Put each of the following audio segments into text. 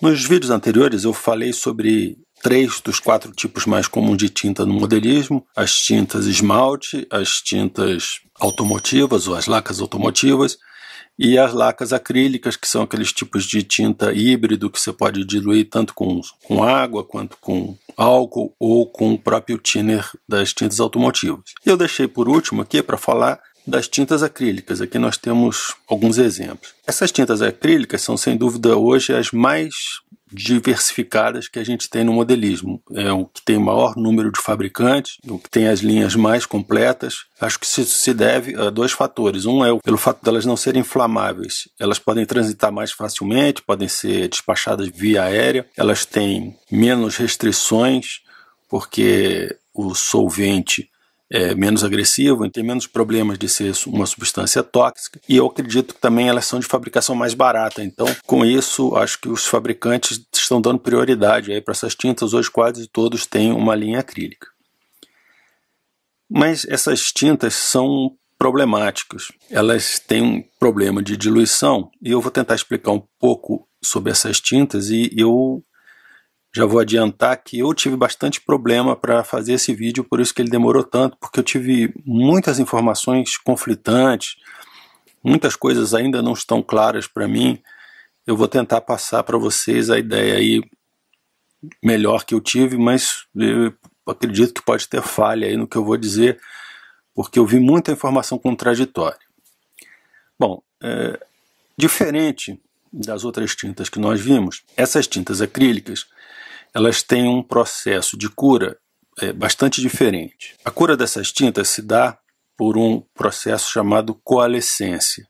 Nos vídeos anteriores eu falei sobre 3 dos 4 tipos mais comuns de tinta no modelismo: as tintas esmalte, as tintas automotivas ou as lacas automotivas e as lacas acrílicas, que são aqueles tipos de tinta híbrido que você pode diluir tanto com água quanto com álcool ou com o próprio thinner das tintas automotivas. Eu deixei por último aqui para falar das tintas acrílicas. Aqui nós temos alguns exemplos. Essas tintas acrílicas são sem dúvida hoje as mais diversificadas que a gente tem no modelismo. É o que tem o maior número de fabricantes, o que tem as linhas mais completas. Acho que isso se deve a 2 fatores. Um é pelo fato de elas não serem inflamáveis. Elas podem transitar mais facilmente, podem ser despachadas via aérea. Elas têm menos restrições, porque o solvente é menos agressivo, tem menos problemas de ser uma substância tóxica, e eu acredito que também elas são de fabricação mais barata. Então, com isso, acho que os fabricantes estão dando prioridade para essas tintas. Hoje quase todos têm uma linha acrílica. Mas essas tintas são problemáticas. Elas têm um problema de diluição, e eu vou tentar explicar um pouco sobre essas tintas, e eu já vou adiantar que eu tive bastante problema para fazer esse vídeo, por isso que ele demorou tanto, porque eu tive muitas informações conflitantes, muitas coisas ainda não estão claras para mim. Eu vou tentar passar para vocês a ideia aí melhor que eu tive, mas eu acredito que pode ter falha aí no que eu vou dizer, porque eu vi muita informação contraditória. Bom, diferente das outras tintas que nós vimos, essas tintas acrílicas elas têm um processo de cura bastante diferente. A cura dessas tintas se dá por um processo chamado coalescência.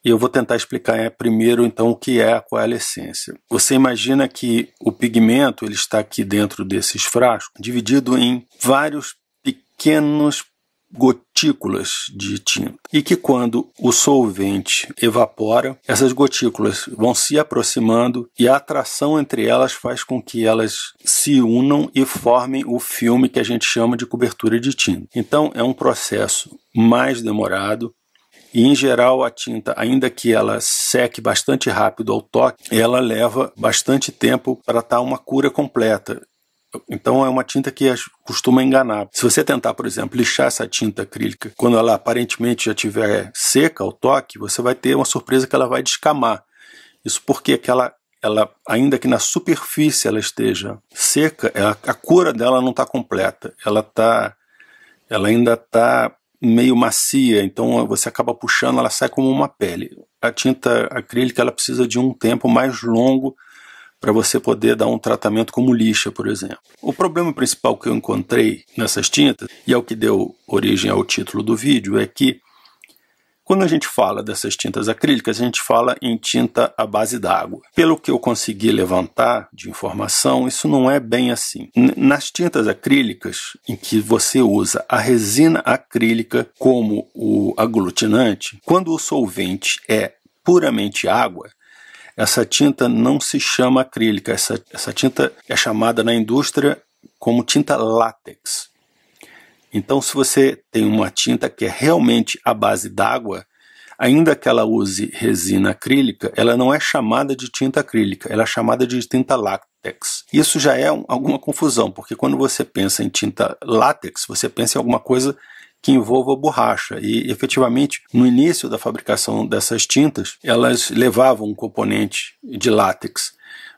E eu vou tentar explicar primeiro então o que é a coalescência. Você imagina que o pigmento ele está aqui dentro desses frascos, dividido em vários pequenos gotículas de tinta, e que quando o solvente evapora, essas gotículas vão se aproximando e a atração entre elas faz com que elas se unam e formem o filme que a gente chama de cobertura de tinta. Então é um processo mais demorado e, em geral, a tinta, ainda que ela seque bastante rápido ao toque, ela leva bastante tempo para estar uma cura completa. Então é uma tinta que costuma enganar. Se você tentar, por exemplo, lixar essa tinta acrílica, quando ela aparentemente já estiver seca ao toque, você vai ter uma surpresa que ela vai descamar. Isso porque ela, ainda que na superfície ela esteja seca, a cura dela não está completa. Ela ainda está meio macia, então você acaba puxando, ela sai como uma pele. A tinta acrílica ela precisa de um tempo mais longo para você poder dar um tratamento como lixa, por exemplo. O problema principal que eu encontrei nessas tintas, e é o que deu origem ao título do vídeo, é que quando a gente fala dessas tintas acrílicas, a gente fala em tinta à base d'água. Pelo que eu consegui levantar de informação, isso não é bem assim. Nas tintas acrílicas, em que você usa a resina acrílica como o aglutinante, quando o solvente é puramente água, essa tinta não se chama acrílica, essa tinta é chamada na indústria como tinta látex. Então, se você tem uma tinta que é realmente à base d'água, ainda que ela use resina acrílica, ela não é chamada de tinta acrílica, ela é chamada de tinta látex. Isso já é alguma confusão, porque quando você pensa em tinta látex, você pensa em alguma coisa que envolva borracha, e efetivamente no início da fabricação dessas tintas elas levavam um componente de látex,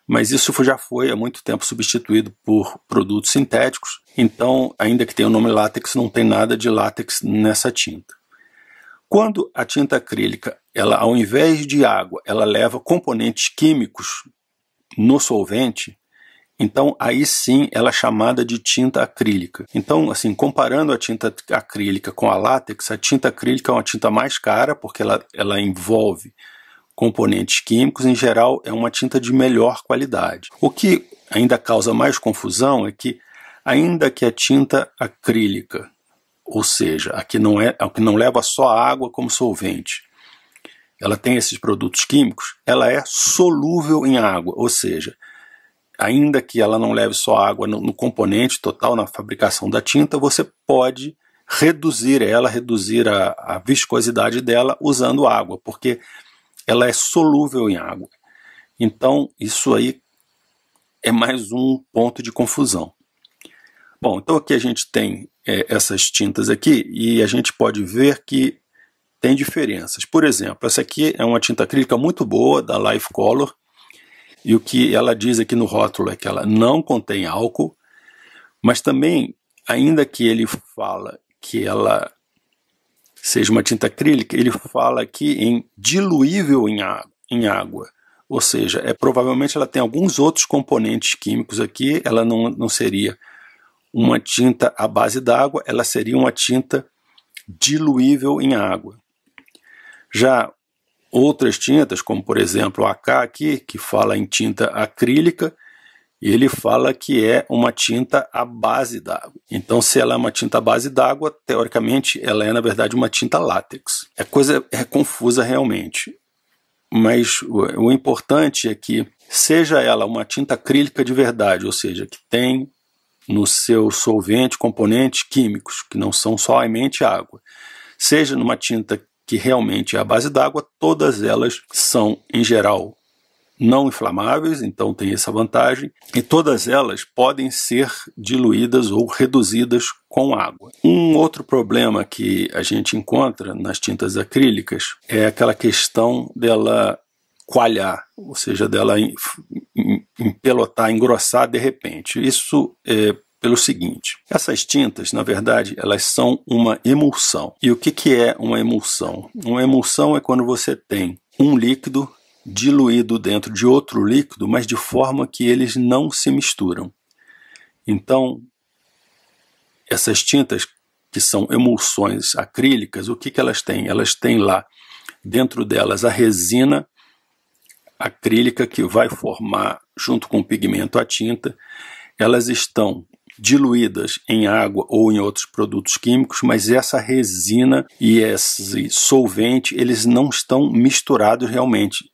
mas isso já foi há muito tempo substituído por produtos sintéticos. Então, ainda que tenha o nome látex, não tem nada de látex nessa tinta. Quando a tinta acrílica, ela, ao invés de água, ela leva componentes químicos no solvente, então aí sim ela é chamada de tinta acrílica. Então, assim, comparando a tinta acrílica com a látex, a tinta acrílica é uma tinta mais cara, porque ela envolve componentes químicos. Em geral é uma tinta de melhor qualidade. O que ainda causa mais confusão é que, ainda que a tinta acrílica, ou seja, a que não leva só água como solvente, ela tem esses produtos químicos, ela é solúvel em água, ou seja, ainda que ela não leve só água no componente total, na fabricação da tinta, você pode reduzir a viscosidade dela usando água, porque ela é solúvel em água. Então, isso aí é mais um ponto de confusão. Bom, então aqui a gente tem essas tintas aqui e a gente pode ver que tem diferenças. Por exemplo, essa aqui é uma tinta acrílica muito boa, da Life Color, e o que ela diz aqui no rótulo é que ela não contém álcool, mas também, ainda que ele fala que ela seja uma tinta acrílica, ele fala aqui em diluível em água. Ou seja, provavelmente ela tem alguns outros componentes químicos aqui, ela não seria uma tinta à base d'água, ela seria uma tinta diluível em água. Já outras tintas, como por exemplo o AK aqui, que fala em tinta acrílica, ele fala que é uma tinta à base d'água. Então, se ela é uma tinta à base d'água, teoricamente ela é na verdade uma tinta látex. A coisa é confusa realmente, mas o importante é que seja ela uma tinta acrílica de verdade, ou seja, que tem no seu solvente componentes químicos, que não são somente água, seja numa tinta que realmente é à base d'água, todas elas são, em geral, não inflamáveis, então tem essa vantagem, e todas elas podem ser diluídas ou reduzidas com água. Um outro problema que a gente encontra nas tintas acrílicas é aquela questão dela coalhar, ou seja, dela empelotar, engrossar de repente. Isso é pelo seguinte: essas tintas, na verdade, elas são uma emulsão. E o que é uma emulsão? Uma emulsão é quando você tem um líquido diluído dentro de outro líquido, mas de forma que eles não se misturam. Então, essas tintas que são emulsões acrílicas, o que elas têm? Elas têm lá dentro delas a resina acrílica que vai formar, junto com o pigmento, a tinta. Elas estão diluídas em água ou em outros produtos químicos, mas essa resina e esse solvente, eles não estão misturados realmente.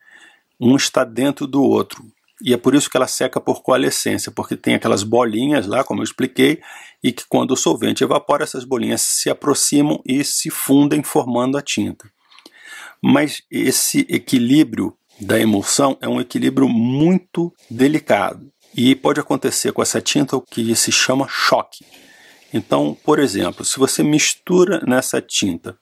Um está dentro do outro. E é por isso que ela seca por coalescência, porque tem aquelas bolinhas lá, como eu expliquei, e que quando o solvente evapora, essas bolinhas se aproximam e se fundem formando a tinta. Mas esse equilíbrio da emulsão é um equilíbrio muito delicado. E pode acontecer com essa tinta o que se chama choque. Então, por exemplo, se você mistura nessa tinta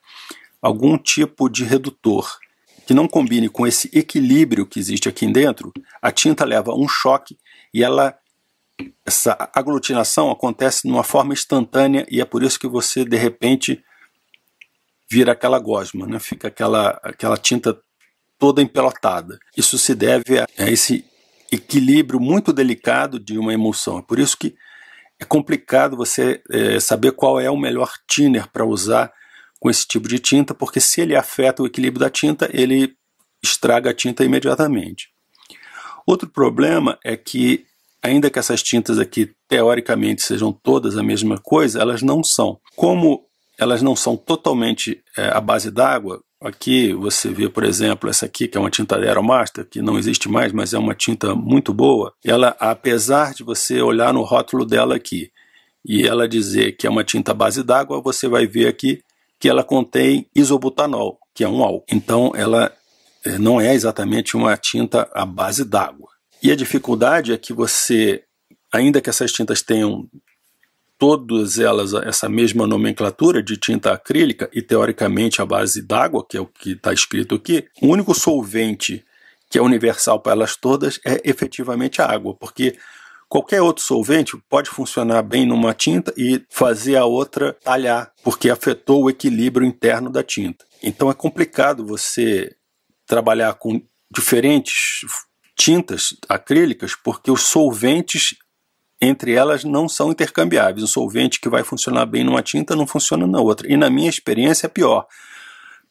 algum tipo de redutor que não combine com esse equilíbrio que existe aqui dentro, a tinta leva um choque e essa aglutinação acontece de uma forma instantânea, e é por isso que você, de repente, vira aquela gosma, né? Fica aquela tinta toda empelotada. Isso se deve a esse equilíbrio muito delicado de uma emulsão. É por isso que é complicado você saber qual é o melhor thinner para usar com esse tipo de tinta, porque se ele afeta o equilíbrio da tinta, ele estraga a tinta imediatamente. Outro problema é que, ainda que essas tintas aqui teoricamente sejam todas a mesma coisa, elas não são. Como elas não são totalmente à base d'água, aqui você vê, por exemplo, essa aqui, que é uma tinta Aeromaster, que não existe mais, mas é uma tinta muito boa. Ela, apesar de você olhar no rótulo dela aqui e ela dizer que é uma tinta à base d'água, você vai ver aqui que ela contém isobutanol, que é um álcool. Então, ela não é exatamente uma tinta à base d'água. E a dificuldade é que você, ainda que essas tintas tenham todas elas essa mesma nomenclatura de tinta acrílica e teoricamente à base d'água, que é o que está escrito aqui, o único solvente que é universal para elas todas é efetivamente a água, porque qualquer outro solvente pode funcionar bem numa tinta e fazer a outra talhar, porque afetou o equilíbrio interno da tinta. Então é complicado você trabalhar com diferentes tintas acrílicas, porque os solventes entre elas não são intercambiáveis. Um solvente que vai funcionar bem numa tinta não funciona na outra. E na minha experiência é pior.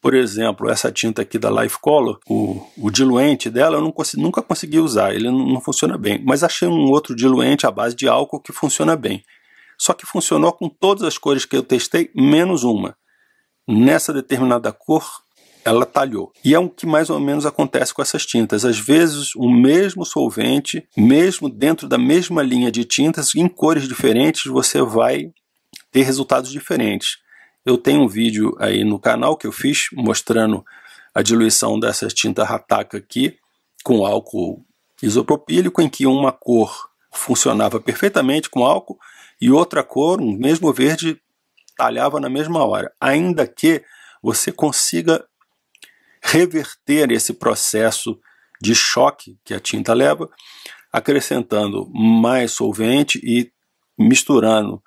Por exemplo, essa tinta aqui da Life Color, o diluente dela eu nunca consegui usar, ele não funciona bem. Mas achei um outro diluente à base de álcool que funciona bem. Só que funcionou com todas as cores que eu testei, menos uma. Nessa determinada cor, ela talhou. E é o que mais ou menos acontece com essas tintas. Às vezes, o mesmo solvente, mesmo dentro da mesma linha de tintas, em cores diferentes, você vai ter resultados diferentes. Eu tenho um vídeo aí no canal que eu fiz mostrando a diluição dessa tinta Hataka aqui com álcool isopropílico em que uma cor funcionava perfeitamente com álcool e outra cor, o mesmo verde, talhava na mesma hora, ainda que você consiga reverter esse processo de choque que a tinta leva, acrescentando mais solvente e misturando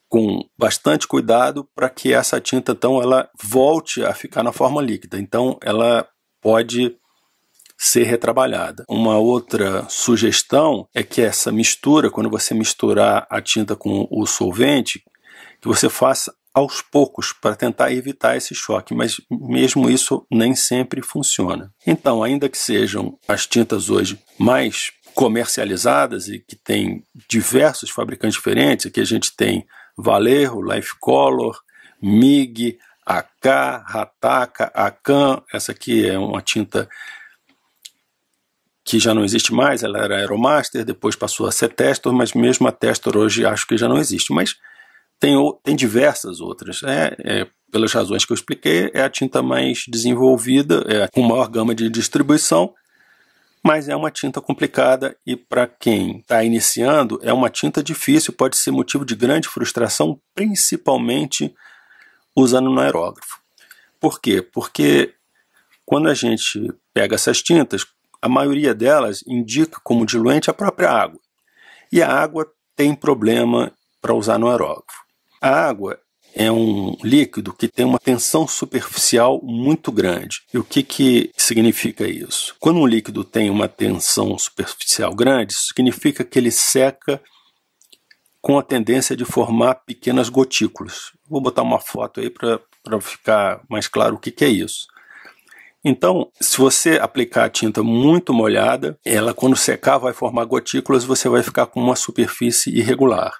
com bastante cuidado para que essa tinta então ela volte a ficar na forma líquida. Então ela pode ser retrabalhada. Uma outra sugestão é que essa mistura, quando você misturar a tinta com o solvente, que você faça aos poucos para tentar evitar esse choque, mas mesmo isso nem sempre funciona. Então, ainda que sejam as tintas hoje mais comercializadas e que tem diversos fabricantes diferentes, aqui a gente tem Vallejo, Life Color, MIG, AK, Rataka, Akan, essa aqui é uma tinta que já não existe mais, ela era Aeromaster, depois passou a ser Testor, mas mesmo a Testor hoje acho que já não existe, mas tem diversas outras, pelas razões que eu expliquei, é a tinta mais desenvolvida, com maior gama de distribuição, mas é uma tinta complicada e para quem está iniciando é uma tinta difícil, pode ser motivo de grande frustração, principalmente usando no aerógrafo. Por quê? Porque quando a gente pega essas tintas, a maioria delas indica como diluente a própria água, e a água tem problema para usar no aerógrafo. A água é um líquido que tem uma tensão superficial muito grande. E o que significa isso? Quando um líquido tem uma tensão superficial grande, isso significa que ele seca com a tendência de formar pequenas gotículas. Vou botar uma foto aí para ficar mais claro o que é isso. Então, se você aplicar a tinta muito molhada, ela quando secar vai formar gotículas e você vai ficar com uma superfície irregular.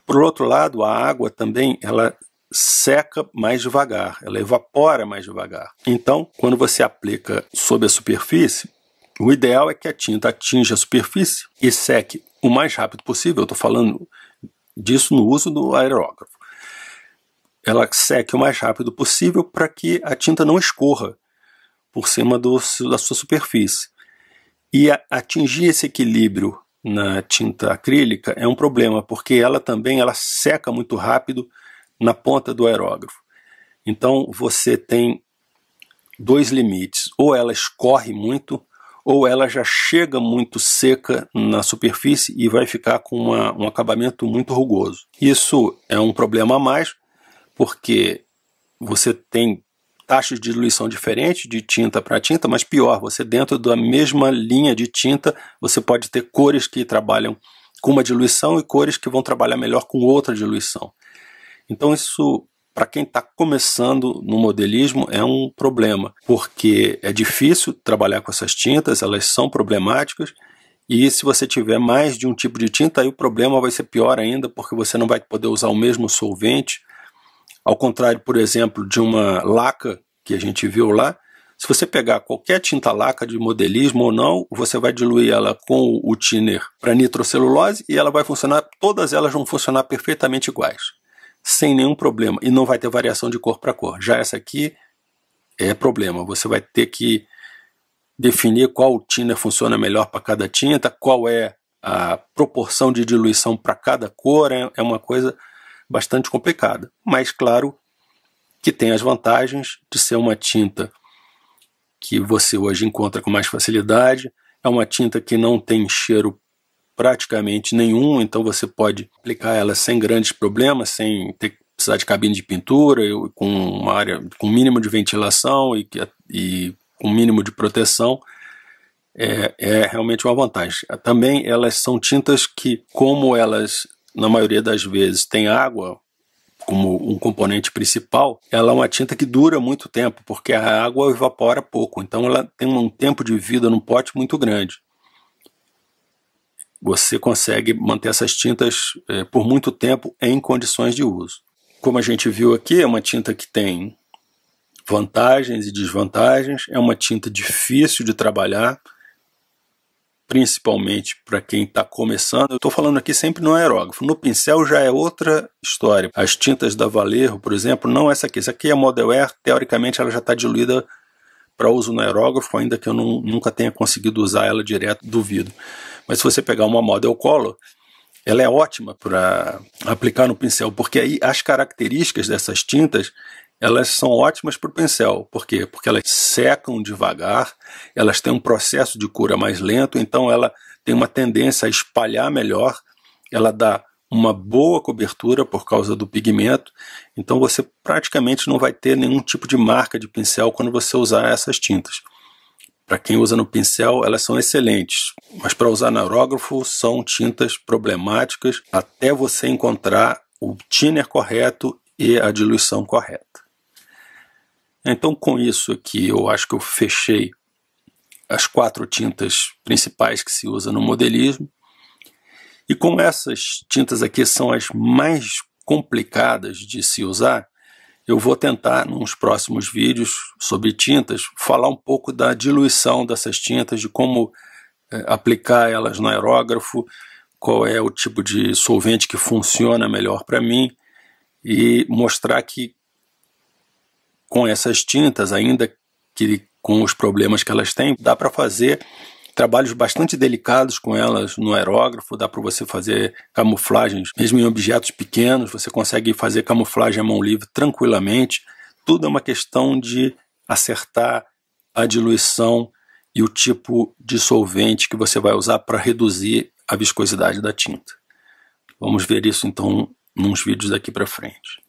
Por outro lado, a água também ela seca mais devagar, ela evapora mais devagar. Então, quando você aplica sobre a superfície, o ideal é que a tinta atinja a superfície e seque o mais rápido possível. Eu estou falando disso no uso do aerógrafo. Ela seque o mais rápido possível para que a tinta não escorra por cima da sua superfície. E atingir esse equilíbrio na tinta acrílica é um problema, porque ela também seca muito rápido na ponta do aerógrafo. Então você tem dois limites, ou ela escorre muito, ou ela já chega muito seca na superfície e vai ficar com um acabamento muito rugoso. Isso é um problema a mais, porque você tem taxas de diluição diferentes de tinta para tinta, mas pior, você dentro da mesma linha de tinta, você pode ter cores que trabalham com uma diluição e cores que vão trabalhar melhor com outra diluição. Então isso, para quem está começando no modelismo, é um problema, porque é difícil trabalhar com essas tintas, elas são problemáticas, e se você tiver mais de um tipo de tinta, aí o problema vai ser pior ainda, porque você não vai poder usar o mesmo solvente. Ao contrário, por exemplo, de uma laca que a gente viu lá, se você pegar qualquer tinta laca de modelismo ou não, você vai diluir ela com o thinner para nitrocelulose e ela vai funcionar, todas elas vão funcionar perfeitamente iguais, sem nenhum problema, e não vai ter variação de cor para cor. Já essa aqui é problema, você vai ter que definir qual thinner funciona melhor para cada tinta, qual é a proporção de diluição para cada cor, é uma coisa bastante complicada, mas claro que tem as vantagens de ser uma tinta que você hoje encontra com mais facilidade, é uma tinta que não tem cheiro praticamente nenhum, então você pode aplicar ela sem grandes problemas, sem ter que precisar de cabine de pintura, com uma área com mínimo de ventilação e com mínimo de proteção, é realmente uma vantagem. Também elas são tintas que, como elas na maioria das vezes tem água como um componente principal, ela é uma tinta que dura muito tempo, porque a água evapora pouco, então ela tem um tempo de vida no pote muito grande. Você consegue manter essas tintas por muito tempo em condições de uso. Como a gente viu aqui, é uma tinta que tem vantagens e desvantagens, é uma tinta difícil de trabalhar, principalmente para quem está começando. Eu estou falando aqui sempre no aerógrafo. No pincel já é outra história. As tintas da Vallejo, por exemplo, não essa aqui. Essa aqui é a Model Air. Teoricamente ela já está diluída para uso no aerógrafo, ainda que eu nunca tenha conseguido usar ela direto do vidro. Mas se você pegar uma Model Color, ela é ótima para aplicar no pincel, porque aí as características dessas tintas, elas são ótimas para o pincel. Por quê? Porque elas secam devagar, elas têm um processo de cura mais lento, então ela tem uma tendência a espalhar melhor, ela dá uma boa cobertura por causa do pigmento, então você praticamente não vai ter nenhum tipo de marca de pincel quando você usar essas tintas. Para quem usa no pincel, elas são excelentes, mas para usar no aerógrafo são tintas problemáticas até você encontrar o thinner correto e a diluição correta. Então, com isso aqui, eu acho que eu fechei as 4 tintas principais que se usa no modelismo. E como essas tintas aqui são as mais complicadas de se usar, eu vou tentar, nos próximos vídeos sobre tintas, falar um pouco da diluição dessas tintas, de como aplicar elas no aerógrafo, qual é o tipo de solvente que funciona melhor para mim, e mostrar que com essas tintas, ainda que com os problemas que elas têm, dá para fazer trabalhos bastante delicados com elas no aerógrafo, dá para você fazer camuflagens, mesmo em objetos pequenos, você consegue fazer camuflagem à mão livre tranquilamente. Tudo é uma questão de acertar a diluição e o tipo de solvente que você vai usar para reduzir a viscosidade da tinta. Vamos ver isso então nos vídeos daqui para frente.